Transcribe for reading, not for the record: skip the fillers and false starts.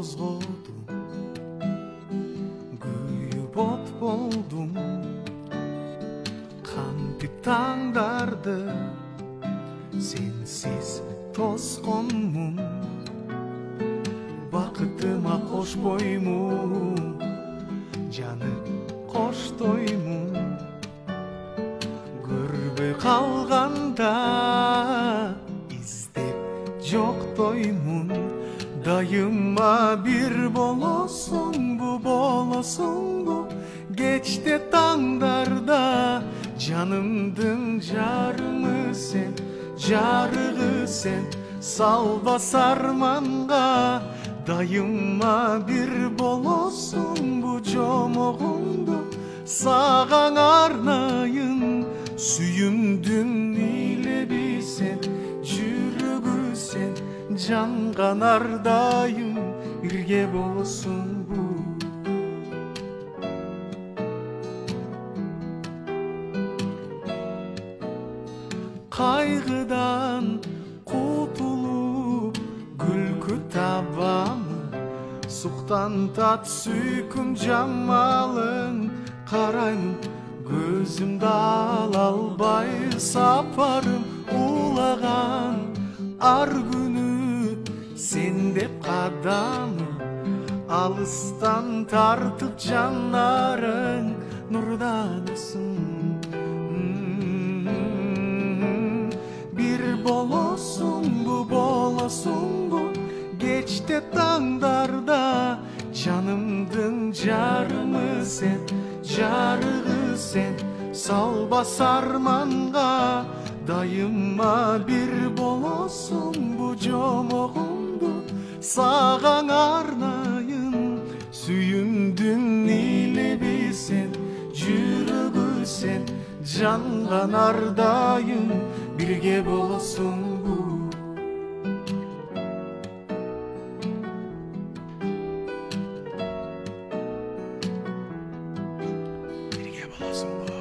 козгодум, күйүп от болдум. Кантип таңдарды сенсиз тосконмун, бакытыма кошпоймун, жанып коштоймун. Көрбөй калганда издеп жоктоймун, дайыма бир болосуңбу, кечте таңдарда жанымдын жарымы сен, жарыгы сен, салбас арманга. Дайыма бир болосуңбу, жомогумду саган арнайын. Сүйүмдүн илеби сен, жүрөгү сен, жанган ардайым бирге болосуңбу. Кайгыдан кутулуп күлкү табамы, суктан тат сүйкүм жамалың караймын. Көзүмдү ала албай сапарым улаган, ар күнү сен деп кадамым, алыстан тартып жанарың нурданысың. Бир болосуңбу, кечте таңдарда жанымдын жарымы сен, жарыгы сен, салбас арманга. Дайыма бир болосуңбу, жомогумду саган арнайын. Сүйүмдүн илеби сен, жүрөгү сен, жанган ардайым бирге болосуңбу. Бирге болосуңбу.